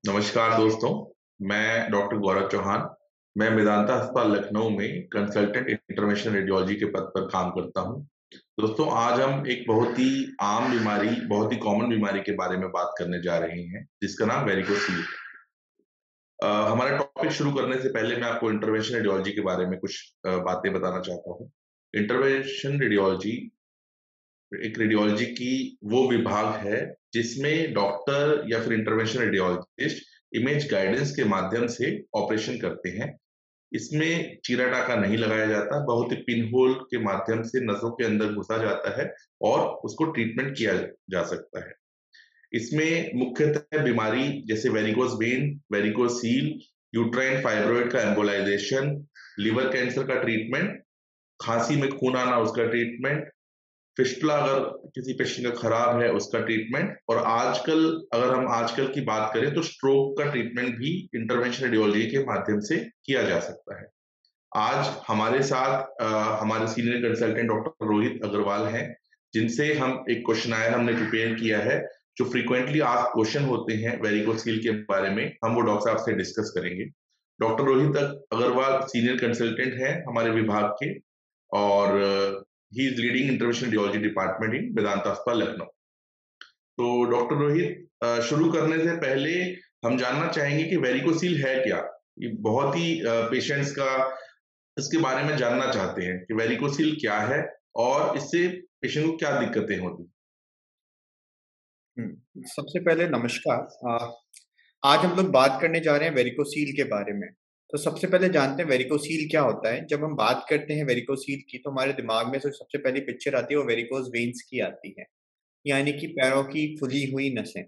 नमस्कार दोस्तों। मैं डॉक्टर गौरव चौहान। मैं मेदांता अस्पताल लखनऊ में कंसल्टेंट इंटरवेंशनल रेडियोलॉजी के पद पर काम करता हूं। दोस्तों, आज हम एक बहुत ही आम बीमारी, बहुत ही कॉमन बीमारी के बारे में बात करने जा रहे हैं, जिसका नाम वेरिकोसील है। हमारा टॉपिक शुरू करने से पहले मैं आपको इंटरवेंशनल रेडियोलॉजी के बारे में कुछ बातें बताना चाहता हूँ। इंटरवेंशन रेडियोलॉजी एक रेडियोलॉजी की वो विभाग है जिसमें डॉक्टर या फिर इंटरवेंशनल रेडियोलॉजिस्ट इमेज गाइडेंस के माध्यम से ऑपरेशन करते हैं। इसमें चीरा टाका नहीं लगाया जाता, बहुत ही पिन होल के माध्यम से नसों के अंदर घुसा जाता है और उसको ट्रीटमेंट किया जा सकता है। इसमें मुख्यतः बीमारी जैसे varicose vein, varicose seal, uterine fibroid का एम्बोलाइजेशन, लिवर कैंसर का ट्रीटमेंट, खांसी में खून आना उसका ट्रीटमेंट, फिस्टुला अगर किसी पेशेंट का खराब है उसका ट्रीटमेंट, और आजकल अगर हम आजकल की बात करें तो स्ट्रोक का ट्रीटमेंट भी इंटरवेंशनल रेडियोलॉजी के माध्यम से किया जा सकता है। आज हमारे साथ हमारे senior consultant doctor Rohit Agarwal हैं, जिनसे हम एक क्वेश्चनायर हमने प्रिपेयर किया है। जो फ्रीक्वेंटली आस्क्ड क्वेश्चन होते हैं वेरिकोसील के बारे में, हम वो डॉक्टर साहब से डिस्कस करेंगे। Doctor Rohit Agarwal senior consultant हैं हमारे विभाग के, और he is leading interventional radiology department in Vedanta अस्पताल लखनऊ। तो डॉक्टर रोहित, शुरू करने से पहले हम जानना चाहेंगे कि वेरिकोसील है क्या। ये बहुत ही पेशेंट्स का इसके बारे में जानना चाहते हैं कि वेरिकोसील क्या है और इससे पेशेंट को क्या दिक्कतें होती हैं। सबसे पहले नमस्कार। आज हम लोग बात करने जा रहे हैं वेरिकोसील के बारे में। तो सबसे पहले जानते हैं वेरिकोसील क्या होता है। जब हम बात करते हैं वेरिकोसील की तो हमारे दिमाग में सबसे पहली पिक्चर आती है वो वेरिकोज वेन्स की आती है, यानी कि पैरों की फुली हुई नसें।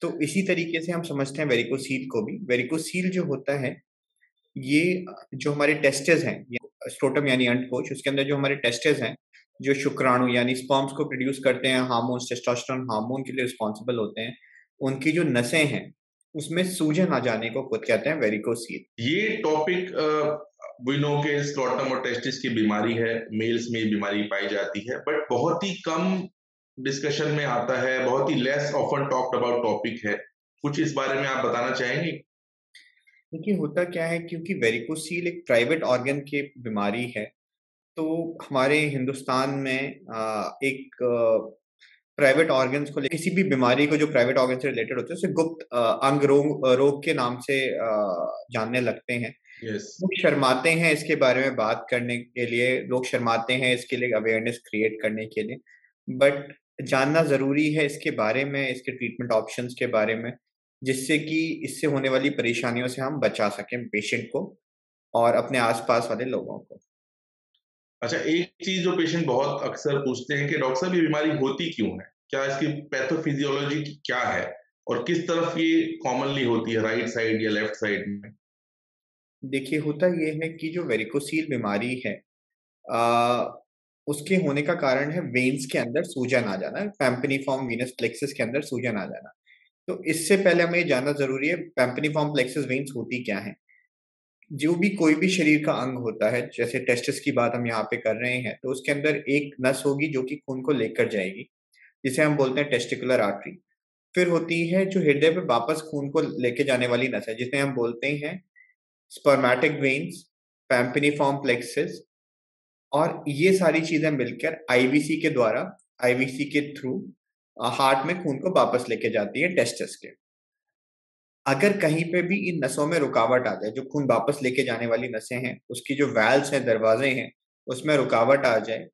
तो इसी तरीके से हम समझते हैं वेरिकोसील को भी। वेरिकोसील जो होता है ये जो हमारे टेस्टिस हैं, स्क्रोटम यानी अंडकोश, उसके अंदर जो हमारे टेस्टिस हैं, जो शुक्राणु यानी स्पर्म्स को प्रोड्यूस करते हैं, हार्मोन्स, टेस्टोस्टेरोन हार्मोन के लिए रिस्पॉन्सिबल होते हैं, उनकी जो नसें हैं उसमें सूजन आ जाने को खुद कहते हैं वेरिकोसील। ये टॉपिक वी नो के स्क्रोटम और टेस्टिस की बीमारी है, मेल्स में ये बीमारी पाई जाती है, बट बहुत ही कम डिस्कशन में आता है, बहुत ही less often talked about topic है। कुछ इस बारे में आप बताना चाहेंगे? देखिए होता क्या है, क्योंकि वेरिकोसील एक प्राइवेट ऑर्गन की बीमारी है, तो हमारे हिंदुस्तान में एक प्राइवेट ऑर्गन्स को किसी भी बीमारी को जो प्राइवेट ऑर्गन से रिलेटेड होते हैं उसे गुप्त अंग रोग के नाम से जानने लगते हैं। यस। लोग शर्माते हैं इसके बारे में बात करने के लिए, लोग शर्माते हैं इसके लिए अवेयरनेस क्रिएट करने के लिए, बट जानना ज़रूरी है इसके बारे में, इसके ट्रीटमेंट ऑप्शंस के बारे में, जिससे कि इससे होने वाली परेशानियों से हम बचा सकें पेशेंट को और अपने आस-पास वाले लोगों को। अच्छा, एक चीज जो पेशेंट बहुत अक्सर पूछते हैं कि डॉक्टर साहब ये बीमारी होती क्यों है? क्या इसकी पैथोफिजियोलॉजी क्या है? और किस तरफ ये कॉमनली होती है, राइट साइड या लेफ्ट साइड में? देखिए होता ये है कि जो वेरिकोसील बीमारी है, अ, उसके होने का कारण है वेन्स के अंदर सूजन आ जाना, पैम्पनीफॉर्म वीनस प्लेक्सस के अंदर सूजन आ जाना। तो इससे पहले हमें ये जानना ज़रूरी है पैम्पनीफॉर्म प्लेक्सस वेन्स होती क्या हैं? जो भी कोई भी शरीर का अंग होता है, जैसे टेस्टिस की बात हम यहाँ पे कर रहे हैं, तो उसके अंदर एक नस होगी जो कि खून को लेकर जाएगी, जिसे हम बोलते हैं टेस्टिकुलर आर्टरी। फिर होती है जो हृदय पे वापस खून को लेके जाने वाली नस है, जिसे हम बोलते हैं स्पर्मैटिक वेन्स, पैम्पनीफॉर्म प्लेक्सस, और ये सारी चीज़ें मिलकर आईवीसी के द्वारा, आईवीसी के थ्रू हार्ट में खून को वापस लेके जाती है टेस्टिस के। अगर कहीं पे भी इन नसों में रुकावट आ जाए, जो खून वापस लेके जाने वाली नसें हैं, उसकी जो वाल्व्स हैं, दरवाजे हैं, उसमें रुकावट आ जाए,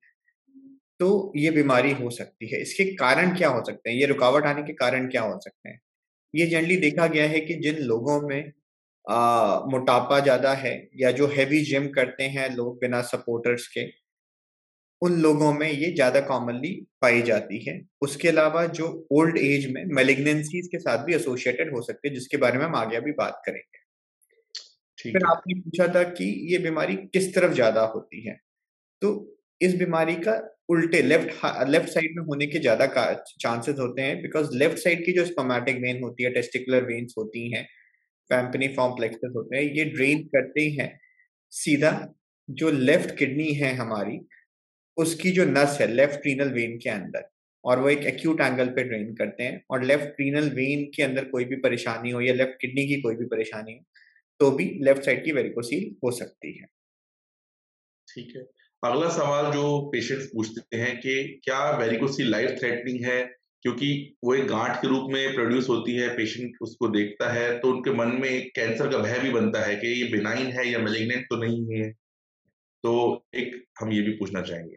तो ये बीमारी हो सकती है। इसके कारण क्या हो सकते हैं? ये रुकावट आने के कारण क्या हो सकते हैं? ये जनरली देखा गया है कि जिन लोगों में मोटापा ज़्यादा है या जो हेवी जिम करते हैं लोग बिना सपोर्टर्स के, उन लोगों में ये ज़्यादा कॉमनली पाई जाती है। उसके अलावा जो ओल्ड एज में मैलिग्नेंसीज़ के साथ भी एसोसिएटेड हो सकती है, जिसके बारे में हम आगे अभी बात करेंगे। ठीक फिर है। आपने पूछा था कि ये बीमारी किस तरफ ज़्यादा होती है, तो इस बीमारी का उल्टे लेफ्ट साइड में होने के ज़्यादा का चांसेस होते हैं, बिकॉज़ लेफ्ट साइड की जो स्पर्मैटिक वेन होती है, टेस्टिकुलर वेन्स होती हैं, पैम्पनीफॉर्म प्लेक्सस होते हैं, ये ड्रेन करते हैं सीधा जो लेफ्ट किडनी है हमारी, उसकी जो नस है लेफ्ट रीनल वेन के अंदर। और वो एक एक्यूट एंगल पे ड्रेन करते हैं, और लेफ्ट रीनल वेन के अंदर कोई भी परेशानी हो या लेफ्ट किडनी की कोई भी परेशानी हो, तो भी लेफ्ट साइड की वेरिकोसील हो सकती है। ठीक है। अगला सवाल जो पेशेंट्स पूछते हैं कि क्या वेरिकोसील लाइफ थ्रेटनिंग है? क्योंकि वो एक गांठ के रूप में प्रोड्यूस होती है, पेशेंट उसको देखता है तो उनके मन में एक कैंसर का भय भी बनता है कि ये बिनाइन है या मैलिग्नेंट तो नहीं है। तो एक हम ये भी पूछना चाहेंगे।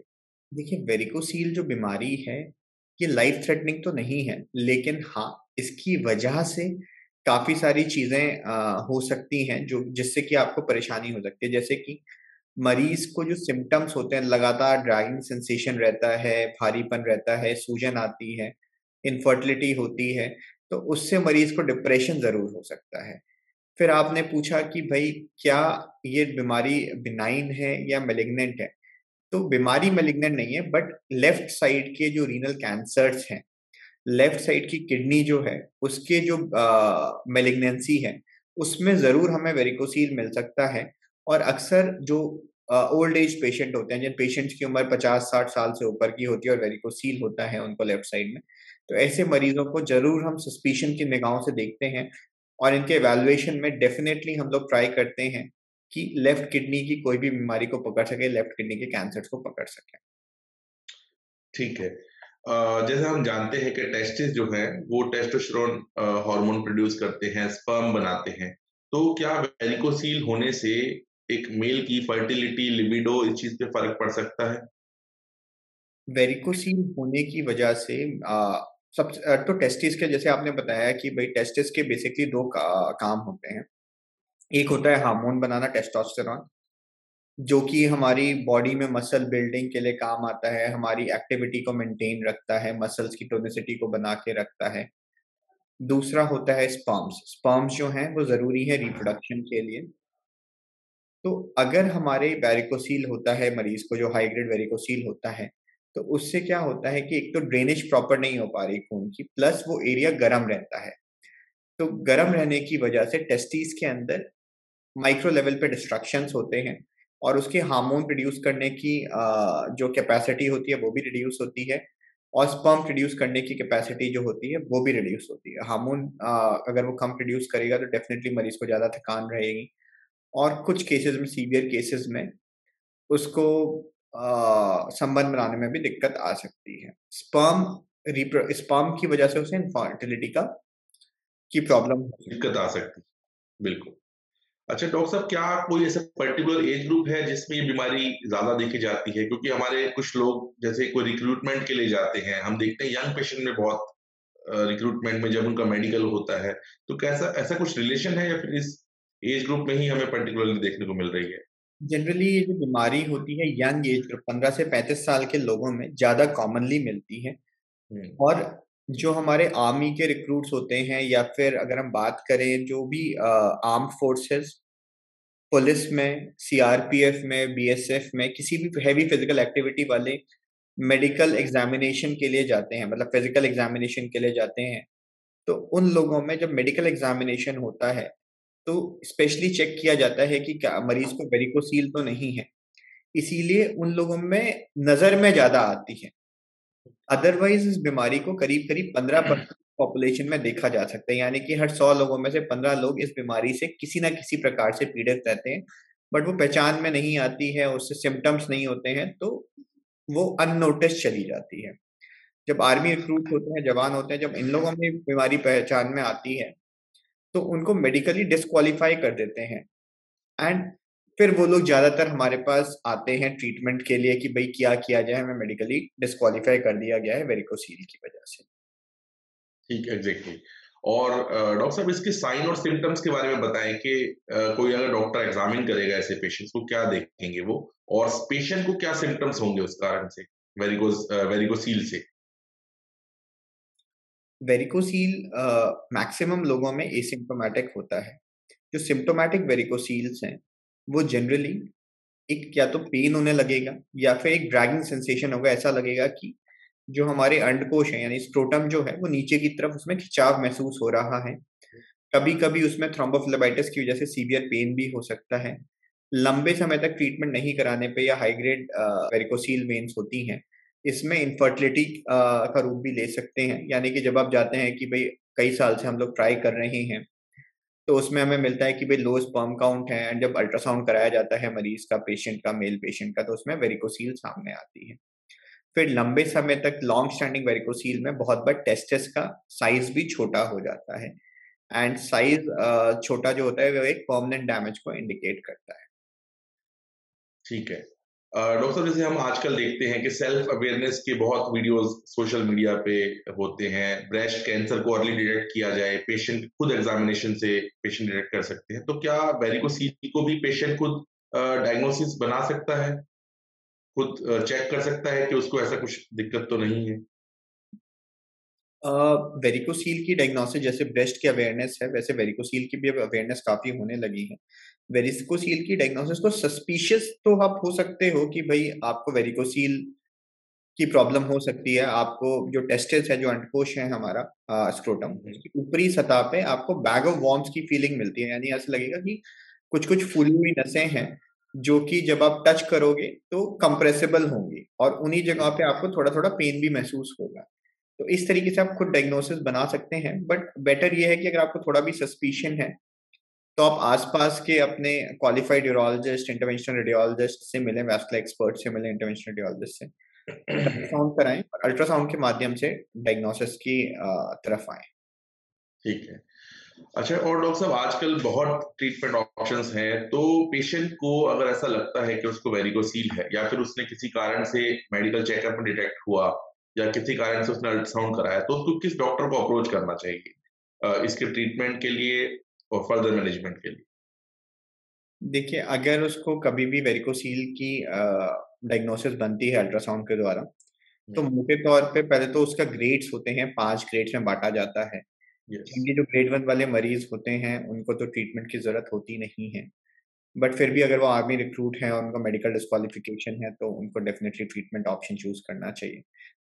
देखिए, वेरिकोसील जो बीमारी है, ये लाइफ थ्रेटनिंग तो नहीं है, लेकिन हाँ, इसकी वजह से काफ़ी सारी चीज़ें हो सकती हैं जो जिससे कि आपको परेशानी हो सकती है। जैसे कि मरीज़ को जो सिम्पटम्स होते हैं, लगातार ड्रैगिंग सेंसेशन रहता है, भारीपन रहता है, सूजन आती है, इनफर्टिलिटी होती है, तो उससे मरीज़ को डिप्रेशन ज़रूर हो सकता है। फिर आपने पूछा कि भई क्या ये बीमारी बिनाइन है या मैलिग्नेंट है? तो बीमारी मैलिग्नेंट नहीं है, बट लेफ्ट साइड के जो रीनल कैंसर्स हैं, लेफ्ट साइड की किडनी जो है, उसके जो मैलिग्नेंसी है, उसमें ज़रूर हमें वेरिकोसील मिल सकता है। और अक्सर जो ओल्ड एज पेशेंट होते हैं, जिन पेशेंट्स की उम्र 50-60 साल से ऊपर की होती है और वेरिकोसील होता है उनको लेफ्ट साइड में, तो ऐसे मरीजों को ज़रूर हम सस्पिशन की निगाहों से देखते हैं, और इनके इवैल्यूएशन में डेफिनिटली हम लोग ट्राई करते हैं कि लेफ्ट किडनी की कोई भी बीमारी को पकड़ सके, लेफ्ट किडनी के कैंसर्स को पकड़ सके। ठीक है। जैसे हम जानते हैं कि टेस्टिस जो है वो टेस्टोस्टेरोन हार्मोन प्रोड्यूस करते हैं, स्पर्म बनाते हैं। तो क्या वेरिकोसील होने से एक मेल की फर्टिलिटी, लिबिडो इस चीज पे फर्क पड़ सकता है? वेरिकोसील होने की वजह से तो टेस्टिस के जैसे आपने बताया कि भई टेस्टिस के बेसिकली 2 काम होते हैं। एक होता है हार्मोन बनाना, टेस्टोस्टेरोन, जो कि हमारी बॉडी में मसल बिल्डिंग के लिए काम आता है, हमारी एक्टिविटी को मेंटेन रखता है, मसल्स की टोनिसिटी को बना के रखता है। दूसरा होता है स्पर्म्स। स्पर्म्स जो हैं वो ज़रूरी है रिप्रोडक्शन के लिए। तो अगर हमारे वेरिकोसील होता है मरीज़ को, जो हाई ग्रेड वेरिकोसील होता है, तो उससे क्या होता है कि एक तो ड्रेनेज प्रॉपर नहीं हो पा रही खून की, प्लस वो एरिया गरम रहता है। तो गरम रहने की वजह से टेस्टिस के अंदर माइक्रो लेवल पे डिस्ट्रक्शंस होते हैं, और उसके हार्मोन प्रोड्यूस करने की जो कैपेसिटी होती है वो भी रिड्यूस होती है, और स्पर्म प्रोड्यूस करने की कैपेसिटी जो होती है वो भी रिड्यूस होती है। हार्मोन अगर वो कम प्रोड्यूस करेगा तो डेफिनिटली मरीज़ को ज़्यादा थकान रहेगी, और कुछ केसेज़ में, सीवियर केसेज़ में उसको संबंध बनाने में भी दिक्कत आ सकती है। स्पर्म की वजह से उसे इनफर्टिलिटी की प्रॉब्लम हो सकती दिक्कत आ सकती है, बिल्कुल। अच्छा डॉक्टर साहब, क्या कोई ऐसा पर्टिकुलर एज ग्रुप है जिसमें ये बीमारी ज़्यादा देखी जाती है? क्योंकि हमारे कुछ लोग जैसे कोई रिक्रूटमेंट के लिए जाते हैं, हम देखते हैं यंग पेशेंट में बहुत रिक्रूटमेंट में जब उनका मेडिकल होता है, तो कैसा ऐसा कुछ रिलेशन है या फिर इस एज ग्रुप में ही हमें पर्टिकुलरली देखने को मिल रही है? है। जनरली ये जो बीमारी होती है यंग एज ग्रुप 15 से 35 साल के लोगों में ज़्यादा कॉमनली मिलती है। हुँ, और जो हमारे आर्मी के रिक्रूट्स होते हैं, या फिर अगर हम बात करें जो भी आर्म्ड फोर्सेस, पुलिस में, सीआरपीएफ में, बीएसएफ में, किसी भी हेवी फिजिकल एक्टिविटी वाले मेडिकल एग्जामिनेशन के लिए जाते हैं, मतलब फिजिकल एग्जामिनेशन के लिए जाते हैं, तो उन लोगों में जब मेडिकल एग्जामिनेशन होता है, तो स्पेशली चेक किया जाता है कि क्या मरीज को वेरिकोसील तो नहीं है। इसीलिए उन लोगों में नज़र में ज़्यादा आती है। अदरवाइज़ इस बीमारी को करीब-करीब 15% पॉपुलेशन में देखा जा सकता है, यानी कि हर 100 लोगों में से 15 लोग इस बीमारी से किसी न किसी प्रकार से पीड़ित रहते हैं, बट वो पहचान में नहीं आती है, उससे सिम्पटम्स नहीं होते हैं, तो वो अननोटिस्ड चली जाती है। जब आर्मी रिक्रूट होते हैं, जवान होते हैं, जब इन लोगों में बीमारी पहचान में आती है, तो उनको मेडिकली डिस्क्वालीफाई कर देते हैं, एंड फिर वो लोग ज़्यादातर हमारे पास आते हैं ट्रीटमेंट के लिए कि भई क्या किया जाए, हमें मेडिकली डिस्क्वालीफाई कर दिया गया है वेरिकोसील की वजह से। ठीक एग्ज़ैक्टली। और डॉक्टर साहब इसके साइन और सिम्पटम्स के बारे में बताएँ कि कोई अगर डॉक्टर एग्ज़ामिन करेगा ऐसे पेशेंट्स को क्या देखेंगे वो? और पेशेंट को क्या सिम्पटम्स होंगे उस कारण से, वेरिकोसील से? वेरिकोसील मैक्सिमम लोगों में एसिम्प्टोमेटिक होता है। जो सिम्प्टोमेटिक वेरिकोसील्स हैं, वो जनरली एक या तो पेन होने लगेगा, या फिर एक ड्रैगिंग सेंसेशन होगा, ऐसा लगेगा कि जो हमारे अंडकोश है यानी स्क्रोटम जो है वो नीचे की तरफ उसमें खिंचाव महसूस हो रहा है। कभी-कभी उसमें थ्रोम्बोफ्लेबाइटिस की वजह से सीवियर पेन भी हो सकता है। लंबे समय तक ट्रीटमेंट नहीं कराने पे या हाई ग्रेड वेरिकोसील वेन्स होती हैं, इसमें इनफर्टिलिटी का रूप भी ले सकते हैं, यानी कि जब आप जाते हैं कि भाई कई साल से हम लोग ट्राई कर रहे हैं, तो उसमें हमें मिलता है कि भाई लो स्पर्म काउंट है, एंड जब अल्ट्रासाउंड कराया जाता है मरीज का, पेशेंट का, मेल पेशेंट का, तो उसमें वेरिकोसील सामने आती है। फिर लंबे समय तक लॉन्ग स्टैंडिंग वेरिकोसील में बहुत बार टेस्टिस का साइज भी छोटा हो जाता है, एंड साइज छोटा जो होता है वो एक परमानेंट डैमेज को इंडिकेट करता है। ठीक है। डॉक्टर साहब, जैसे हम आजकल देखते हैं कि सेल्फ अवेयरनेस के बहुत वीडियोस सोशल मीडिया पे होते हैं, ब्रेस्ट कैंसर को अर्ली डिटेक्ट किया जाए, पेशेंट खुद एग्जामिनेशन से पेशेंट डिटेक्ट कर सकते हैं, तो क्या वेरिकोसील को भी पेशेंट खुद डायग्नोसिस बना सकता है, खुद चेक कर सकता है कि उसको ऐसा कुछ दिक्कत तो नहीं है? वेरिकोसील की डायग्नोसिस जैसे ब्रेस्ट की अवेयरनेस है, वैसे वेरिकोसील की भी अब अवेयरनेस काफ़ी होने लगी है। वेरिकोसील की डायग्नोसिस को सस्पिशियस तो आप हो सकते हो कि भई आपको वेरिकोसील की प्रॉब्लम हो सकती है। आपको जो टेस्टिस है, जो अंडकोश है हमारा स्क्रोटम, हम्म। उसकी ऊपरी सतह पे आपको बैग ऑफ वॉर्म्स की फीलिंग मिलती है। यानी ऐसा लगेगा कि कुछ-कुछ फूली हुई नसें हैं, जो कि जब आप टच करोगे तो कंप्रेसिबल होंगी, और उन्हीं जगह पे आपको थोड़ा-थोड़ा पेन भी महसूस होगा। तो इस तरीके से आप खुद डायग्नोसिस बना सकते हैं, बट बेटर ये है कि अगर आपको थोड़ा भी सस्पिशन है, तो आप आस-पास के अपने क्वालिफाइड यूरोलॉजिस्ट, इंटरवेंशनल रेडियोलॉजिस्ट से मिलें, वैस्कुलर एक्सपर्ट से मिलें, इंटरवेंशनल रेडियोलॉजिस्ट से। एक अल्ट्रासाउंड कराएँ और अल्ट्रासाउंड के माध्यम से डायग्नोसिस की तरफ आएँ। ठीक है। अच्छा, और डॉक्टर साहब, आजकल बहुत ट्रीटमेंट ऑप्शंस हैं, तो पेशेंट को अगर ऐसा लगता है कि उसको वेरिकोसील है, या फिर उसने किसी कारण से मेडिकल चेकअप में डिटेक्ट हुआ, या किसी कारण से उसने अल्ट्रासाउंड कराया, तो उसको किस डॉक्टर को अप्रोच करना चाहिए इसके ट्रीटमेंट के लिए और फर्दर मैनेजमेंट के लिए? देखिए, अगर उसको कभी भी वेरिकोसील की डायग्नोसिस बनती है अल्ट्रासाउंड के द्वारा, तो हुँ, मोटे तौर पे पहले तो उसका ग्रेड्स होते हैं, 5 ग्रेड्स में बाँटा जाता है। यस। जिनके जो ग्रेड 1 वाले मरीज़ होते हैं, उनको तो ट्रीटमेंट की ज़रूरत होती नहीं है। बट फिर भी अगर वो आर्मी रिक्रूट हैं और उनका मेडिकल डिस्क्वालिफिकेशन है, तो उनको डेफिनिटली ट्रीटमेंट ऑप्शन चूज़ करना चाहिए।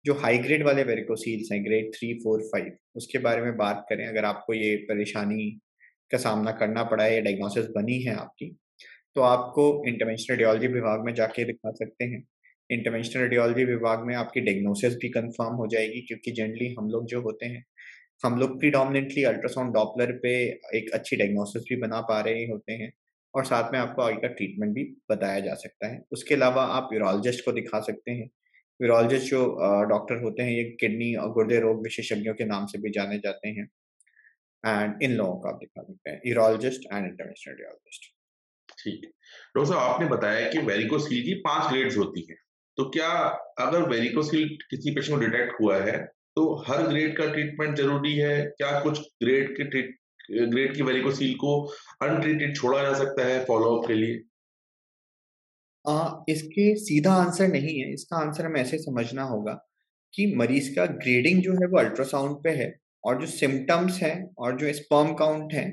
जो हाई ग्रेड वाले वेरिकोसील्स हैं, ग्रेड 3, 4, 5, उसके बारे में बात करें, अगर आपको ये परेशानी का सामना करना पड़ा है या डायग्नोसिस बनी है आपकी, तो आपको इंटरवेंशनल रेडियोलॉजी विभाग में जाके दिखा सकते हैं। इंटरवेंशनल रेडियोलॉजी विभाग में आपकी डायग्नोसिस भी कन्फर्म हो जाएगी, क्योंकि जनरली हम लोग जो होते हैं, हम लोग प्रीडोमिनेंटली अल्ट्रासाउंड डॉपलर पे एक अच्छी डायग्नोसिस भी बना पा रहे होते हैं, और साथ में आपको आगे का ट्रीटमेंट भी बताया जा सकता है। उसके अलावा आप यूरोलॉजिस्ट को दिखा सकते हैं। यूरोलॉजिस्ट जो डॉक्टर होते हैं, ये किडनी और गुर्दे रोग विशेषज्ञों के नाम से भी जाने जाते हैं, एंड इन लोगों को आप दिखा सकते हैं, यूरोलॉजिस्ट एंड इंटरवेंशनल रेडियोलॉजिस्ट। ठीक है। डॉक्टर साहब, आपने बताया कि वेरिकोसील की 5 ग्रेड्स होती हैं। तो क्या अगर वेरिकोसील किसी पेशेंट को डिटेक्ट हुआ है, तो हर ग्रेड का ट्रीटमेंट ज़रूरी है? क्या कुछ ग्रेड की वेरिकोसील को अनट्रीटेड छोड़ा जा सकता है फ़ॉलो-अप के लिए? इसके सीधा आंसर नहीं है, इसका आंसर हमें ऐसे समझना होगा कि मरीज़ का ग्रेडिंग जो है वो अल्ट्रासाउंड पे है, और जो सिम्पटम्स हैं और जो स्पर्म काउंट है,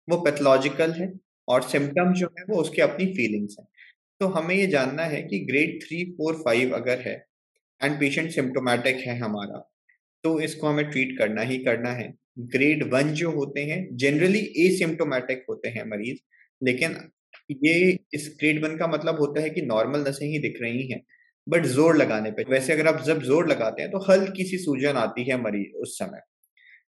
वो पैथोलॉजिकल है, और सिम्पटम्स जो है वो उसकी अपनी फीलिंग्स हैं। तो हमें ये जानना है कि ग्रेड 3, 4, 5 अगर है एंड पेशेंट सिम्प्टोमेटिक है हमारा, तो इसको हमें ट्रीट करना ही करना है। ग्रेड 1 जो होते हैं, जनरली एसिम्प्टोमेटिक होते हैं मरीज़, लेकिन ये इस ग्रेड 1 का मतलब होता है कि नॉर्मल नसें ही दिख रही हैं, बट ज़ोर लगाने पे। वैसे अगर आप जब ज़ोर लगाते हैं, तो हल्की-सी सूजन आती है मरी उस समय।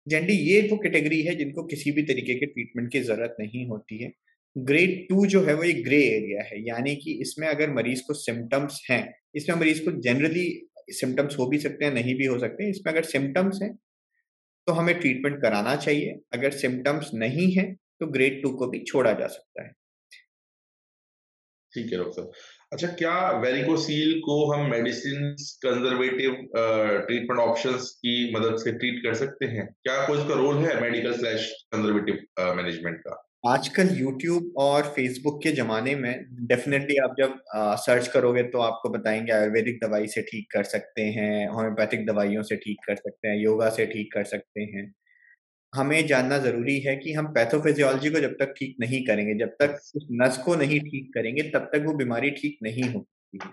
जनरली ये वो कैटेगरी है जिनको किसी भी तरीके के ट्रीटमेंट की ज़रूरत नहीं होती है। ग्रेड 2 जो है वो एक ग्रे एरिया है, यानी कि इसमें अगर मरीज़ को सिम्पटम्स हैं, इसमें मरीज़ को जनरली सिम्पटम्स हो भी सकते हैं, नहीं भी हो सकते हैं। इसमें अगर सिम्पटम्स हैं, तो हमें ट्रीटमेंट कराना चाहिए। अगर सिम्पटम्स नहीं हैं, तो ग्रेड 2 को भी छोड़ा जा सकता है। ठीक है डॉक्टर साहब। अच्छा, क्या वेरिकोसील को हम मेडिसिन्स कंज़र्वेटिव ट्रीटमेंट ऑप्शंस की मदद से ट्रीट कर सकते हैं? क्या कोई इसका रोल है मेडिकल स्लैश कंज़र्वेटिव मैनेजमेंट का? आजकल यूट्यूब और फ़ेसबुक के ज़माने में डेफ़िनेटली आप जब सर्च करोगे, तो आपको बताएँगे आयुर्वेदिक दवाई से ठीक कर सकते हैं, होम्योपैथिक दवाइयों से ठीक कर सकते हैं, योगा से ठीक कर सकते हैं। हमें जानना ज़रूरी है कि हम पैथोफिज़ियोलॉजी को जब तक ठीक नहीं करेंगे, जब तक यस। उस नस को नहीं ठीक करेंगे, तब तक वो बीमारी ठीक नहीं हो सकती।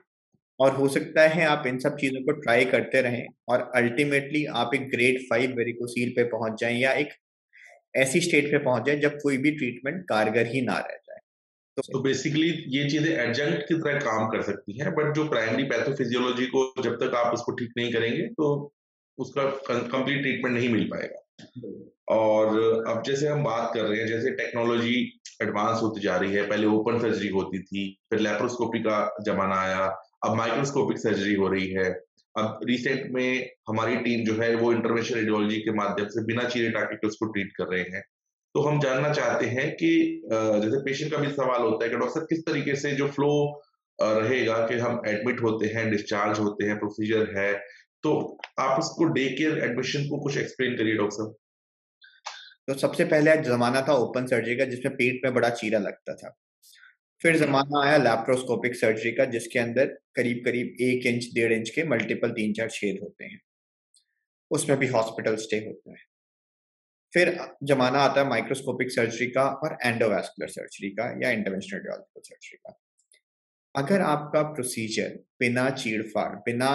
और हो सकता है आप इन सब चीज़ों को ट्राई करते रहें, और अल्टीमेटली आप एक ग्रेड 5 वेरिकोसील पे पहुँच जाएँ, या एक ऐसी स्टेट पे पहुँच जाएँ जब कोई भी ट्रीटमेंट कारगर ही ना रह जाए। तो बेसिकली ये चीजें एडजंक्ट की तरह काम कर सकती हैं, बट जो प्राइमरी पैथोफिजियोलॉजी को जब तक आप उसको ठीक नहीं करेंगे तो उसका कंप्लीट ट्रीटमेंट नहीं मिल पाएगा। और अब जैसे हम बात कर रहे हैं, जैसे टेक्नोलॉजी एडवांस होती जा रही है, पहले ओपन सर्जरी होती थी, फिर लेप्रोस्कोपी का जमाना आया, अब माइक्रोस्कोपिक सर्जरी हो रही है। अब रिसेंट में हमारी टीम जो है वो इंटरवेंशन रेडियोलॉजी के माध्यम से बिना चीरे टाके के उसको ट्रीट कर रहे हैं। तो हम जानना चाहते हैं कि जैसे पेशेंट का भी सवाल होता है कि डॉक्टर साहब किस तरीके से जो फ्लो रहेगा कि हम एडमिट होते हैं, डिस्चार्ज होते हैं, प्रोसीजर है, तो आप उसको डे केयर एडमिशन को कुछ एक्सप्लेन करिए डॉक्टर साहब। तो सबसे पहले जमाना था ओपन सर्जरी का, जिसमें पेट में बड़ा चीरा लगता था। फिर जमाना आया लैप्रोस्कोपिक सर्जरी का, जिसके अंदर करीब करीब 1 इंच 1.5 इंच के मल्टीपल 3-4 छेद होते हैं। उसमें भी हॉस्पिटल स्टे होता है। फिर जमाना आता है माइक्रोस्कोपिक सर्जरी का और एंडोवास्कुलर सर्जरी का या इंटरवेंशनल रेडियोलॉजिकल सर्जरी का। अगर आपका प्रोसीजर बिना चीड़-फाड़, बिना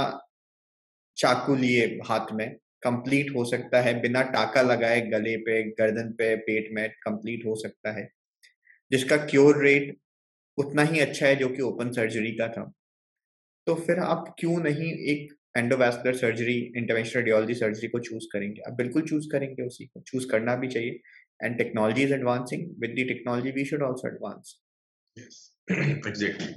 चाकू लिए हाथ में कंप्लीट हो सकता है, बिना टाका लगाए गले पे, गर्दन पे, पेट में कंप्लीट हो सकता है, जिसका क्योर रेट उतना ही अच्छा है जो कि ओपन सर्जरी का था। तो फिर आप क्यों नहीं एक endovascular surgery, interventional radiology surgery को चूज़ करेंगे? आप बिल्कुल चूज़ करेंगे उसी को, चूज़ करना भी चाहिए। And technology is advancing, with the technology we should also advance. Yes, exactly.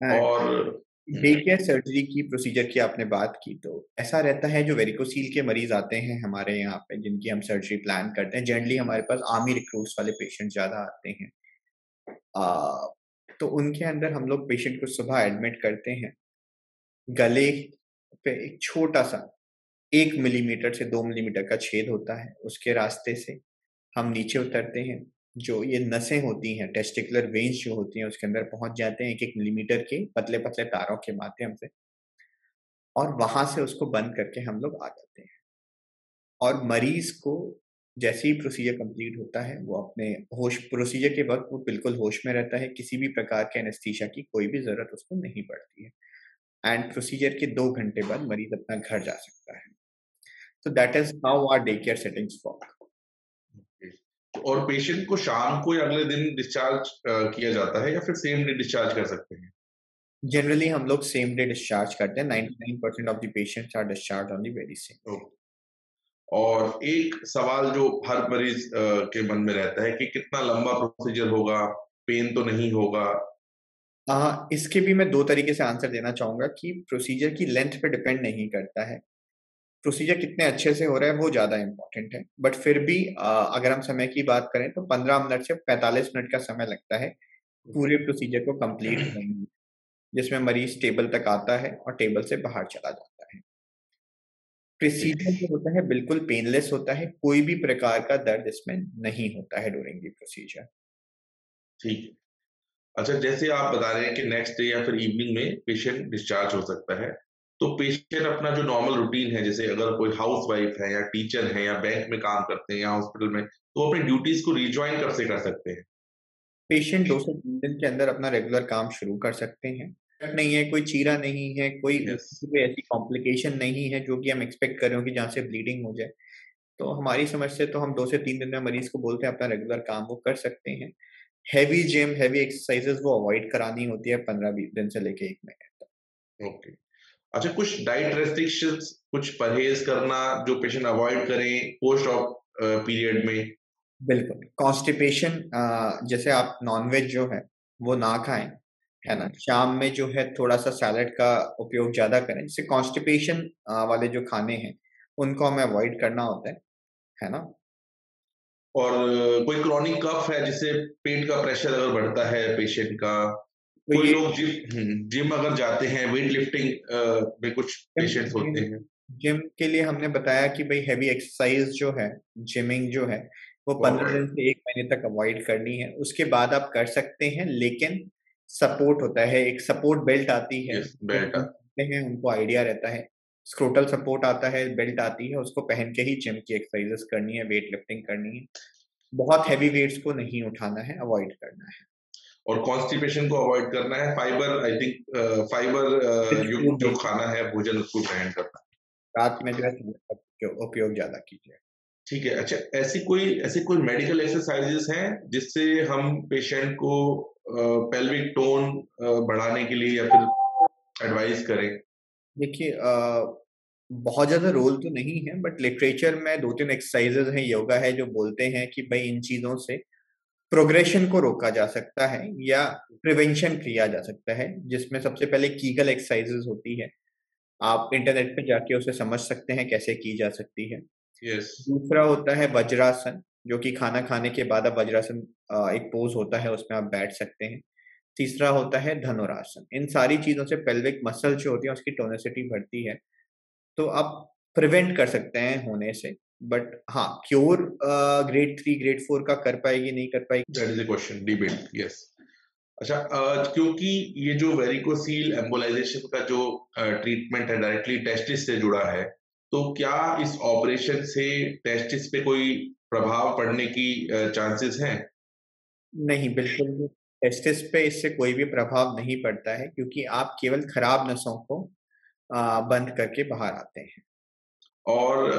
And और डे केयर सर्जरी की प्रोसीजर की आपने बात की, तो ऐसा रहता है जो वेरिकोसील के मरीज़ आते हैं हमारे यहाँ पे, जिनकी हम सर्जरी प्लान करते हैं, जनरली हमारे पास आर्मी रिक्रूट्स वाले पेशेंट ज़्यादा आते हैं। तो उनके अंदर हम लोग पेशेंट को सुबह एडमिट करते हैं। गले पे एक छोटा-सा 1 मिलीमीटर से 2 मिलीमीटर का छेद होता है, उसके रास्ते से हम नीचे उतरते हैं। जो ये नसें होती हैं, टेस्टिकुलर वेन्स जो होती हैं, उसके अंदर पहुँच जाते हैं 1-1 मिलीमीटर के पतले-पतले तारों के माध्यम से, और वहाँ से उसको बंद करके हम लोग आ जाते हैं। और मरीज़ को जैसे ही प्रोसीजर कंप्लीट होता है, वो अपने होश प्रोसीजर के वक़्त वो बिल्कुल होश में रहता है, किसी भी प्रकार के एनेस्थीसिया की कोई भी ज़रूरत उसको नहीं पड़ती है। एंड प्रोसीजर के 2 घंटे बाद मरीज़ अपना घर जा सकता है। So that is how our daycare settings work. और पेशेंट को शाम को या अगले दिन डिस्चार्ज किया जाता है या फिर सेम डे डिस्चार्ज कर सकते हैं? Generally हम लोग सेम डे डिस्चार्ज करते हैं। 99% of the patients are discharge on the very same day. और एक सवाल जो हर मरीज के मन में रहता है कि कितना लंबा प्रोसीजर होगा, पेन तो नहीं होगा? इसके भी मैं 2 तरीके से आंसर देना चाहूँगा कि प्रोसीजर की लेंथ पे डिपेंड नहीं करता है। प्रोसीजर कितने अच्छे से हो रहा है वो ज़्यादा इम्पोर्टेंट है। बट फिर भी अगर हम समय की बात करें तो 15 मिनट से 45 मिनट का समय लगता है पूरे प्रोसीजर को कंप्लीट करने में, जिसमें मरीज़ टेबल तक आता है और टेबल से बाहर चला जाता है। ठीक प्रोसीजर जो होता है बिल्कुल पेनलेस होता है, कोई भी प्रकार का दर्द इसमें नहीं होता है ड्यूरिंग द प्रोसीजर। ठीक है। अच्छा, जैसे आप बता रहे हैं कि नेक्स्ट डे या फिर इवनिंग में पेशेंट डिस्चार्ज हो सकता है, तो पेशेंट अपना जो नॉर्मल रूटीन है, जैसे अगर कोई हाउसवाइफ है या टीचर है या बैंक में काम करते हैं या हॉस्पिटल में, तो अपनी ड्यूटीज को रिजॉइन कब से कर सकते हैं? पेशेंट 2 से 3 दिन के अंदर अपना रेगुलर काम शुरू कर सकते हैं। नहीं है, कोई चीरा नहीं है, कोई यस। कोई ऐसी कॉम्प्लिकेशन नहीं है जो कि हम एक्सपेक्ट कर रहे हो कि जहाँ से ब्लीडिंग हो जाए। तो हमारी समझ से तो हम 2 से 3 दिन में मरीज़ को बोलते हैं अपना रेगुलर काम वो कर सकते हैं। हेवी जिम, हेवी एक्सरसाइज़ेज़ वो अवॉइड करानी होती है 15-20 दिन से लेके 1 महीने तक। ओके। अच्छा, कुछ डाइट रेस्ट्रिक्शंस, कुछ परहेज करना जो पेशेंट अवॉइड करें पोस्ट ऑप पीरियड में? बिल्कुल, कॉन्स्टिपेशन जैसे आप नॉन-वेज जो है, वो ना खाएँ, है ना? शाम में जो है थोड़ा-सा सैलेड का उपयोग ज़्यादा करें, जिससे कॉन्स्टिपेशन वाले जो खाने हैं, उनको हमें अवॉइड करना होता है ना? और कोई क्रॉनिक कफ है जिससे पेट का प्रेशर अगर बढ़ता है पेशेंट का, तो कोई ये लोग जिम अगर जाते हैं, वेट लिफ्टिंग में कुछ जिम पेशेंट्स जिम होते हैं। जिम के लिए हमने बताया कि भई हेवी एक्सरसाइज़ जो है, जिमिंग जो है, वो वो 15 दिन अवॉइड। से 1 महीने तक अवॉइड करनी है। उसके बाद आप कर सकते हैं, लेकिन सपोर्ट होता है, एक सपोर्ट बेल्ट आती है, यस, जो बेल्ट। जिम करते हैं उनको आइडिया रहता है। स्क्रोटल सपोर्ट आता है, बेल्ट आती है, उसको पहन के ही जिम की एक्सरसाइज़ेज़ करनी है, वेट लिफ्टिंग करनी है। बहुत हेवी वेट्स को नहीं उठाना है, अवॉइड करना है। और कॉन्स्टिपेशन को अवॉइड करना है, fibre I think fibre rich युक्त फूड जो नहीं खाना है भोजन उसको ग्रहण करना है। रात में जो है जो उपयोग ज़्यादा कीजिए। ठीक है। अच्छा, ऐसी कोई मेडिकल एक्सरसाइजेस हैं जिससे हम पेशेंट को पेल्विक टोन बढ़ाने के लिए या फिर एडवाइस करें? देखिए बहुत ज़्यादा रोल तो नहीं है, बट लिटरेचर में 2-3 एक्सरसाइज़ेज़ हैं, योगा है, जो बोलते हैं कि भई इन चीज़ों से प्रोग्रेशन को रोका जा सकता है या प्रिवेंशन किया जा सकता है, जिसमें सबसे पहले कीगल एक्सरसाइज़ेज़ होती है। आप इंटरनेट पे जाके उसे समझ सकते हैं कैसे की जा सकती है। यस। दूसरा होता है वज्रासन, जो कि खाना खाने के बाद आप वज्रासन एक पोज़ होता है, उसमें आप बैठ सकते हैं। तीसरा होता है धनुरासन। इन सारी चीज़ों से पेल्विक मसल जो होती है उसकी टोनिसिटी बढ़ती है, तो आप प्रिवेंट कर सकते हैं होने से। बट हाँ, क्योर ग्रेड 3, ग्रेड 4 का कर पाएगी, नहीं कर पाएगी। That is a question debate. Yes. अच्छा, क्योंकि ये जो वेरिकोसील एम्बोलाइजेशन का जो ट्रीटमेंट है डायरेक्टली टेस्टिस से जुड़ा है, तो क्या इस ऑपरेशन से टेस्टिस पे कोई प्रभाव पड़ने की चांसेस हैं? नहीं, बिल्कुल भी टेस्टिस पे इससे कोई भी प्रभाव नहीं पड़ता है, क्योंकि आप केवल खराब नसों को बंद करके बाहर आते हैं। और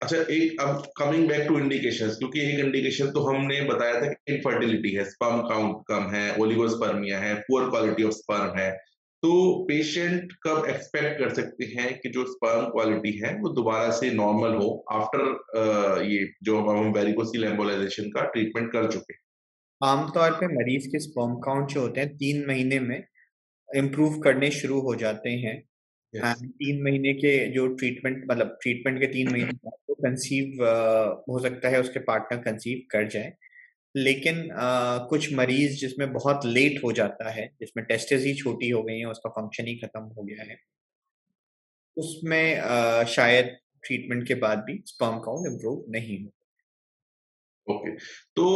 अच्छा, एक अब कमिंग बैक टू इंडिकेशंस, क्योंकि एक इंडिकेशन तो हमने बताया था कि इनफर्टिलिटी है, स्पर्म काउंट कम है, ओलिगोस्पर्मिया है, पुअर क्वालिटी ऑफ स्पर्म है। तो पेशेंट कब एक्सपेक्ट कर सकते हैं कि जो स्पर्म क्वालिटी है वो दोबारा से नॉर्मल हो आफ्टर ये जो हम वेरिकोसील एम्बोलाइजेशन का ट्रीटमेंट कर चुके हैं? आमतौर पे मरीज़ के स्पर्म काउंट जो होते हैं 3 महीने में इम्प्रूव करने शुरू हो जाते हैं। यस। 3 महीने के जो ट्रीटमेंट, मतलब ट्रीटमेंट के 3 महीने बाद वो कंसीव हो सकता है, उसके पार्टनर कंसीव कर जाएँ। लेकिन कुछ मरीज़ जिसमें बहुत लेट हो जाता है, जिसमें टेस्टिस ही छोटी हो गई हैं, उसका फंक्शन ही खत्म हो गया है, उसमें शायद ट्रीटमेंट के बाद भी स्पर्म काउंट इम्प्रूव नहीं हो। ओके। तो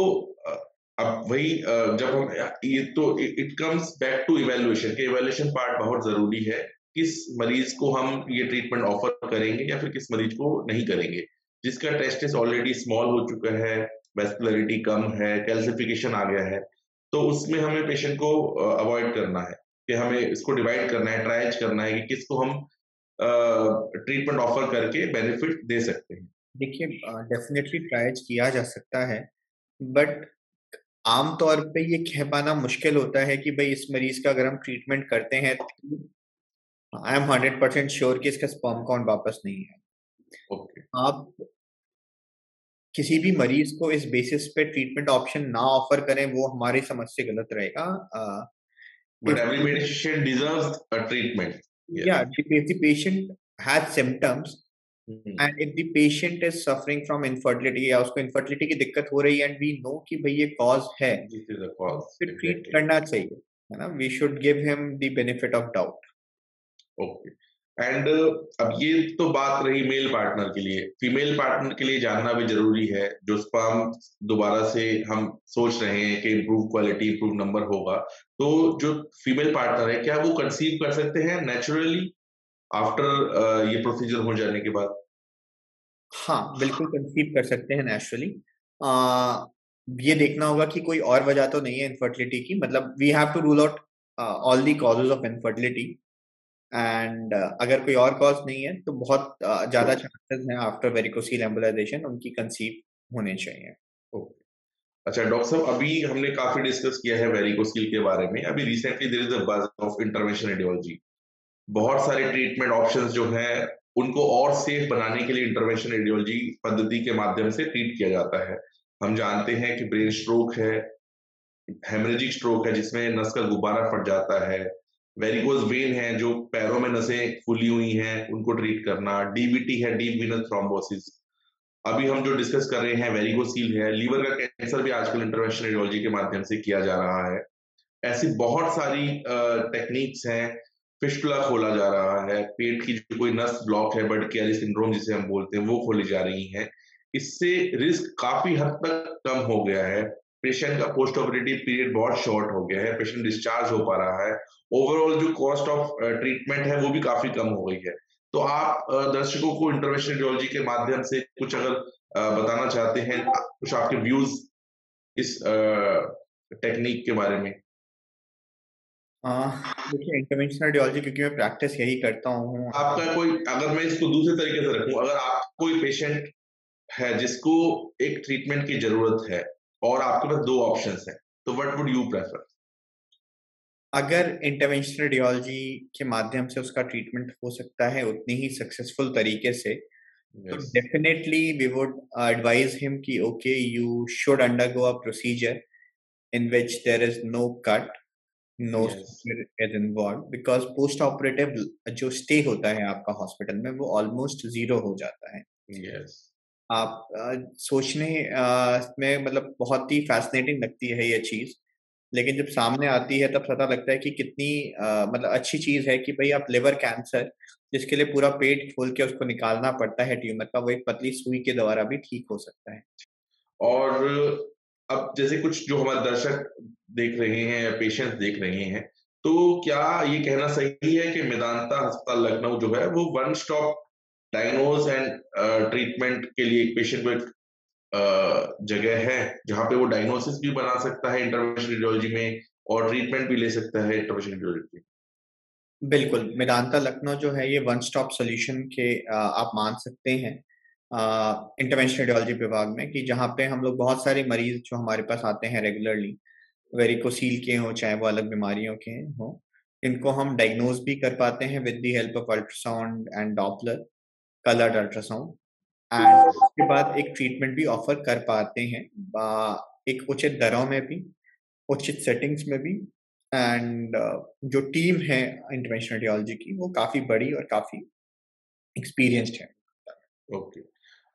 अ, अब वही जब हम ये तो it comes back to evaluation कि इवैल्यूएशन पार्ट बहुत ज़रूरी है। किस मरीज़ को हम ये ट्रीटमेंट ऑफ़र करेंगे या फिर किस मरीज़ को नहीं करेंगे। जिसका टेस्टिस ऑलरेडी स्मॉल हो चुका है, वैस्कुलरिटी कम है, कैल्सिफिकेशन आ गया है, तो उसमें हमें पेशेंट को अवॉइड करना है कि हमें इसको डिवाइड करना है, ट्रायज करना है कि किसको हम ट्रीटमेंट ऑफ़र करके बेनिफिट दे सकते हैं। देखिए डेफ़िनिटली ट्रायज किया जा सकता है, बट आम तौर पे ये कह पाना मुश्किल होता है कि भई इस मरीज़ का अगर हम ट्रीटमेंट करते हैं, तो आई एम 100% श्योर कि इसका स्पर्म काउंट वापस नहीं है। ओके। आप किसी भी मरीज़ को इस बेसिस पे ट्रीटमेंट ऑप्शन ना ऑफ़र करें, वो हमारी समझ से गलत रहेगा। But if every patient deserves a treatment. Yes. yeah, if the patient has symptoms hmm, and if the patient is suffering from infertility या उसको इन्फर्टिलिटी की दिक्कत हो रही है एंड वी नो कि भई ये कॉज़ है, this is a तो cause, फिर ट्रीट exactly. करना चाहिए, है ना? We should give him the benefit of doubt. Okay. And अब ये तो बात रही मेल पार्टनर के लिए। फीमेल पार्टनर के लिए जानना भी ज़रूरी है, जो स्पर्म दोबारा से हम सोच रहे हैं कि इम्प्रूव क्वालिटी, इम्प्रूव नंबर होगा। तो जो फीमेल पार्टनर है, क्या वो कंसीव कर सकते हैं नेचुरली आफ्टर ये प्रोसीजर हो जाने के बाद? हाँ, बिल्कुल कंसीव कर सकते हैं नेचुरली। अ, ये देखना होगा कि कोई और वजह तो नहीं है इन्फर्टिलिटी की, मतलब we have to rule out all the causes of infertility and अगर कोई और कॉज़ नहीं है, तो बहुत ज़्यादा चांसेज़ हैं आफ्टर वेरिकोसील एम्बोलाइज़ेशन उनकी कंसीव होने चाहिए। ओके। अच्छा डॉक्टर साहब, अभी हमने काफ़ी डिस्कस किया है वेरिकोसील के बारे में। अभी recently there is a buzz of intervention radiology. बहुत सारे ट्रीटमेंट ऑप्शंस जो हैं, उनको और सेफ बनाने के लिए इंटरवेंशन रेडियोलॉजी पद्धति के माध्यम से ट्रीट किया जाता है। हम जानते हैं कि ब्रेन स्ट्रोक है, हेमरेजिक स्ट्रोक है जिसमें नस का गुब्बारा फट जाता है, वेरिकोज़ वेन है जो पैरों में नसें फूली हुई हैं, उनको ट्रीट करना, डीवीटी है, डीप वीनस थ्रोम्बोसिस। अभी हम जो डिस्कस कर रहे हैं वेरिकोसील है, लीवर का कैंसर भी आजकल इंटरवेंशन रेडियोलॉजी के माध्यम से किया जा रहा है। ऐसी बहुत सारी टेक्निक्स हैं, फिस्टुला खोला जा रहा है, पेट की जो कोई नस ब्लॉक है, बर्ड-केली सिंड्रोम जिसे हम बोलते हैं, वो खोली जा रही हैं। इससे रिस्क काफ़ी हद तक कम हो गया है। पेशेंट का पोस्ट ऑपरेटिव पीरियड बहुत शॉर्ट हो गया है, पेशेंट डिस्चार्ज हो पा रहा है। ओवरऑल जो कॉस्ट ऑफ ट्रीटमेंट है, वो भी काफ़ी कम हो गई है। तो आप दर्शकों को इंटरवेंशन रेडियोलॉजी के माध्यम से कुछ अगर बताना चाहते हैं, कुछ आपके व्यूज़ इस टेक्निक के बारे में? अ, देखिए इंटरवेंशनल रेडियोलॉजी क्योंकि मैं प्रैक्टिस यही करता हूँ। आपका कोई, अगर मैं इसको दूसरे तरीके से रखूँ, अगर आप कोई पेशेंट है जिसको एक ट्रीटमेंट की ज़रूरत है और आपके पास 2 ऑप्शंस हैं, तो व्हाट वुड यू प्रेफर? अगर इंटरवेंशनल रेडियोलॉजी के माध्यम से उसका ट्रीटमेंट हो सकता है उतनी ही सक्सेसफुल तरीके से, तो yes, definitely we would advise him कि okay you should undergo a procedure in which there is no cut, no yes, suture is involved because post operative जो स्टे होता है आपका हॉस्पिटल में वो ऑलमोस्ट जीरो हो जाता है। यस, आप सोचने में मतलब बहुत ही फैसिनेटिंग लगती है ये चीज़, लेकिन जब सामने आती है तब पता लगता है कि कितनी मतलब अच्छी चीज़ है कि भई आप लिवर कैंसर जिसके लिए पूरा पेट खोल के उसको निकालना पड़ता है ट्यूमर का, वो एक पतली सुई के द्वारा भी ठीक हो सकता है। और अब जैसे कुछ जो हमारे दर्शक देख रहे हैं या पेशेंट्स देख रहे हैं, तो क्या ये कहना सही है कि मेदांता अस्पताल लखनऊ जो है वो one stop diagnose and treatment के लिए एक पेशेंट को एक जगह है, जहाँ पे वो डायग्नोसिस भी बना सकता है इंटरवेंशनल रेडियोलॉजी में और ट्रीटमेंट भी ले सकता है इंटरवेंशनल रेडियोलॉजी में? बिल्कुल, मेदांता लखनऊ जो है ये वन स्टॉप सॉल्यूशन के आप मान सकते हैं इंटरवेंशनल रेडियोलॉजी विभाग में कि जहाँ पे हम लोग बहुत सारे मरीज़ जो हमारे पास आते हैं रेगुलरली, वेरिकोसील के हों, चाहे वो अलग बीमारियों के हों, इनको हम डायग्नोज़ भी कर पाते हैं with the help of ultrasound and Doppler, coloured ultrasound and उसके बाद एक ट्रीटमेंट भी ऑफ़र कर पाते हैं एक उचित दरों में भी, उचित सेटिंग्स में भी एंड जो टीम है इंटरवेंशनल रेडियोलॉजी की वो काफ़ी बड़ी और काफ़ी एक्सपीरियंस्ड है। ओके।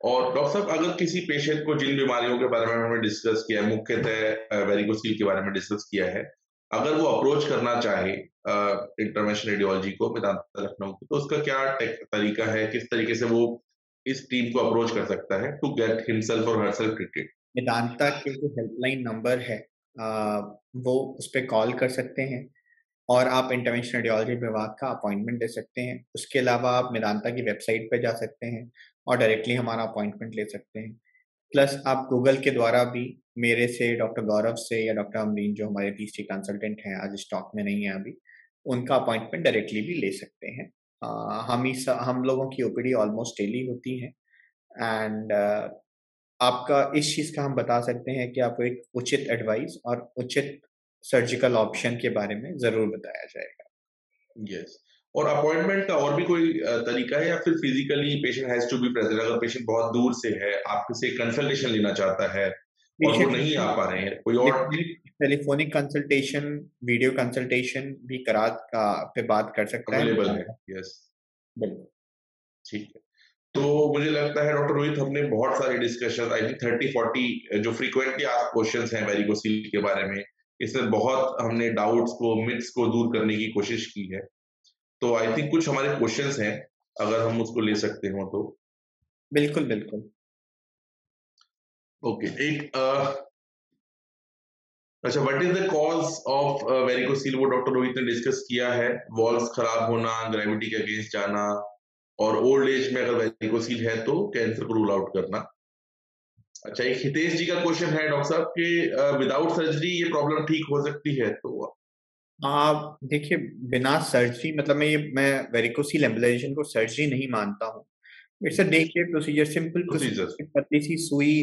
और डॉक्टर साहब अगर किसी पेशेंट को जिन बीमारियों के बारे में हमने डिस्कस किया है, मुख्यतः वेरिकोसील के बारे में डिस्कस किया है, अगर वो अप्रोच करना चाहे इंटरवेंशनल रेडियोलॉजी को मेदांता लखनऊ को, तो उसका क्या तरीका है? किस तरीके से वो इस टीम को अप्रोच कर सकता है टू गेट हिमसेल्फ और हरसेल्फ ट्रीटेड? वेदांता के जो हेल्पलाइन नंबर है अ, वो उस पे कॉल कर सकते हैं और आप इंटरवेंशनल रेडियोलॉजी विभाग का अपॉइंटमेंट ले सकते हैं। उसके अलावा आप मेदांता की वेबसाइट पे जा सकते हैं और डायरेक्टली हमारा अपॉइंटमेंट ले सकते हैं। प्लस आप गूगल के द्वारा भी मेरे से, डॉक्टर गौरव से या डॉक्टर अमरीन जो हमारे तीसरी कंसल्टेंट हैं, आज स्टॉक में नहीं है अभी, उनका अपॉइंटमेंट डायरेक्टली भी ले सकते हैं। हम लोगों की ओपीडी ऑलमोस्ट डेली होती है एंड आपका इस चीज़ का हम बता सकते हैं कि आपको एक उचित एडवाइस और उचित सर्जिकल ऑप्शन के बारे में ज़रूर बताया जाएगा। यस। और अपॉइंटमेंट का और भी कोई तरीका है या फिर physically patient has to be present? अगर पेशेंट बहुत दूर से है, आपसे कंसल्टेशन लेना चाहता है और वो पेशेंट नहीं आ पा रहे हैं, कोई और टेलीफ़ोनिक कंसल्टेशन, वीडियो कंसल्टेशन भी पे बात कर सकता है। अवेलेबल है? यस, बिल्कुल। ठीक है। तो मुझे लगता है डॉक्टर रोहित हमने बहुत सारे डिस्कशन आई थिंक 30-40 जो फ्रीक्वेंटली आस्क्ड क्वेश्चंस हैं वेरिकोसील के बारे में, इसमें बहुत हमने डाउट्स को, मिथ्स को दूर करने की कोशिश की है। तो आई थिंक कुछ हमारे क्वेश्चंस हैं, अगर हम उसको ले सकते हो तो। बिल्कुल, बिल्कुल। ओके, एक अच्छा what is the cause of varicocele वो डॉक्टर रोहित ने डिस्कस किया है, वॉल्व्स खराब होना, ग्रेविटी के अगेंस्ट जाना और ओल्ड एज में अगर वेरिकोसील है तो कैंसर को रूल आउट करना। अच्छा, एक हितेश जी का क्वेश्चन है डॉक्टर साहब कि विदाउट सर्जरी ये प्रॉब्लम ठीक हो सकती है? तो आप देखिए बिना सर्जरी मतलब मैं वेरिकोसील एम्बोलाइजेशन को सर्जरी नहीं मानता हूँ। It's a day care procedure, simple procedure procedure, पतली-सी सुई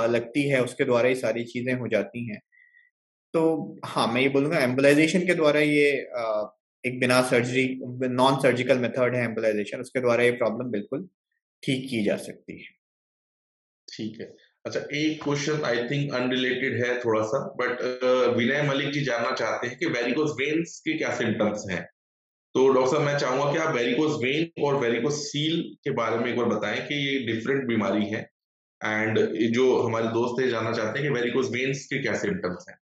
लगती है, उसके द्वारा ही सारी चीज़ें हो जाती हैं। तो हाँ, मैं ये बोलूँगा एम्बोलाइज़ेशन के द्वारा ये एक बिना सर्जरी नॉन सर्जिकल मेथड है एम्बोलाइज़ेशन, उसके द्वारा ये प्रॉब्लम बिल्कुल ठीक की जा सकती है। ठीक है। अच्छा, एक क्वेश्चन आई थिंक अनरिलेटेड है थोड़ा-सा बट विनय मलिक जी जानना चाहते हैं कि वेरिकोज़ वेन्स के क्या सिम्पटम्स हैं? तो डॉक्टर साहब मैं चाहूँगा कि आप वेरिकोज़ वेन और वेरिकोसील के बारे में एक बार बताएँ कि ये डिफरेंट बीमारी है एंड ये जो हमारे दोस्त हैं जानना चाहते हैं कि वेरिकोज़ वेन्स के क्या सिम्पटम्स हैं?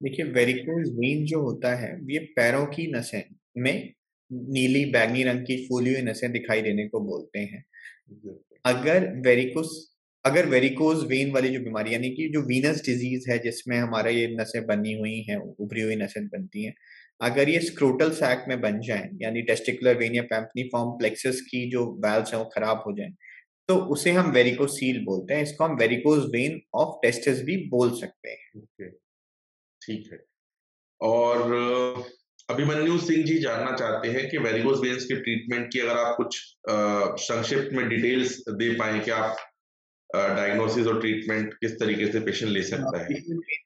देखिए वेरिकोज़ वेन जो होता है, ये पैरों की नसें में नीली बैंगनी रंग की फूली हुई नसें दिखाई देने को बोलते हैं। अगर वेरिकोस अगर वेरिकोज़ वेन वाली जो बीमारी यानी कि जो वीनस डिज़ीज़ है जिसमें हमारा ये नसें बनी हुई हैं, उभरी हुई नसें बनती हैं, अगर ये स्क्रोटल सैक में बन जाएँ यानी टेस्टिकुलर वेन या पैम्पनीफॉर्म प्लेक्सस की जो वाल्व्स हैं वो खराब हो जाएँ, तो उसे हम वेरिकोसील बोलते हैं। इसको हम वेरिकोज़ वेन ऑफ टेस्टिस भी बोल सकते हैं। ओके, ठीक है। और अभिमन्यु सिंह जी जानना चाहते हैं कि वेरिकोज़ वेन्स के ट्रीटमेंट की अगर आप कुछ संक्षिप्त में डिटेल्स दे पाएँ क्या आप? डायग्नोसिस और ट्रीटमेंट किस तरीके से पेशेंट ले हाँ, सकता है?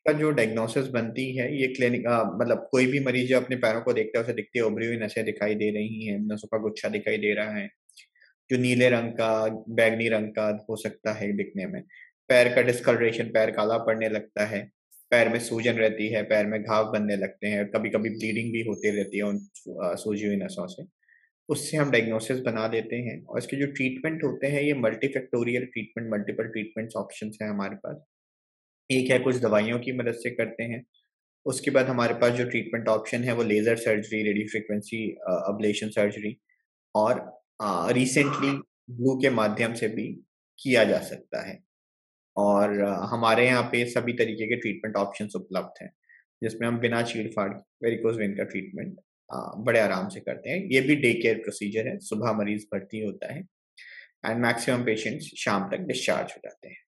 का जो डायग्नोसिस बनती है ये क्लिनिक मतलब कोई भी मरीज जो अपने पैरों को देखता है उसे दिखती है उभरी हुई नसें दिखाई दे रही हैं, नसों का गुच्छा दिखाई दे रहा है, जो नीले रंग का, बैंगनी रंग का हो सकता है दिखने में। पैर का डिस्कलरेशन, पैर काला पड़ने लगता है, पैर में सूजन रहती है, पैर में घाव बनने लगते हैं, कभी-कभी ब्लीडिंग भी होती रहती है उन सूजी हुई नसों से। उससे हम डायग्नोसिस बना देते हैं और इसके जो ट्रीटमेंट होते हैं ये multifactorial treatment, multiple treatments options हैं हमारे पास। एक है कुछ दवाइयों की मदद से करते हैं, उसके बाद हमारे पास जो ट्रीटमेंट ऑप्शन है वो laser surgery, radio frequency ablation surgery और रिसेंटली ग्लू के माध्यम से भी किया जा सकता है। और हमारे यहाँ पे सभी तरीके के ट्रीटमेंट ऑप्शंस उपलब्ध हैं, जिसमें हम बिना चीड़-फाड़ वेरिकोज़ वेन का ट्रीटमेंट बड़े आराम से करते हैं। ये भी डे केयर प्रोसीजर है, सुबह मरीज़ भर्ती होता है एंड मैक्सिमम पेशेंट्स शाम तक डिस्चार्ज हो जाते हैं।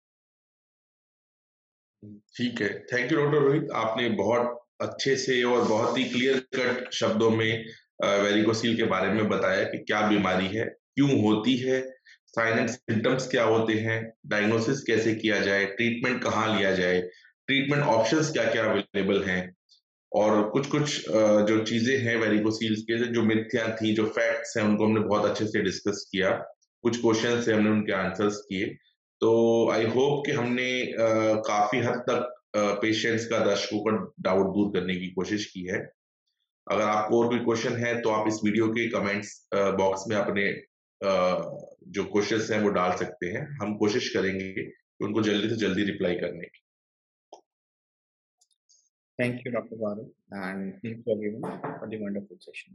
ठीक है। Thank you doctor Rohit. आपने बहुत अच्छे से और बहुत ही क्लियर कट शब्दों में वेरिकोसील के बारे में बताया कि क्या बीमारी है, क्यों होती है, साइन एंड सिम्पटम्स क्या होते हैं, डायग्नोसिस कैसे किया जाए, ट्रीटमेंट कहाँ लिया जाए, ट्रीटमेंट ऑप्शंस क्या-क्या अवेलेबल हैं और कुछ-कुछ जो चीज़ें हैं वेरिकोसील्स के जो मिथ्या थी, जो फैक्ट्स हैं, उनको हमने बहुत अच्छे से डिस्कस किया। कुछ क्वेश्चन्स थे, हमने उनके आंसर्स किए। तो आई होप कि हमने काफ़ी हद तक पेशेंट्स का, दर्शकों का डाउट दूर करने की कोशिश की है। अगर आपको और कोई क्वेश्चन है, तो आप इस वीडियो के कमेंट्स बॉक्स में अपने जो क्वेश्चन्स हैं, वो डाल सकते हैं। हम कोशिश करेंगे कि उनको जल्दी से जल्दी रिप्लाई करने की। Thank you, Dr. Varun, and thank you everyone for the wonderful session.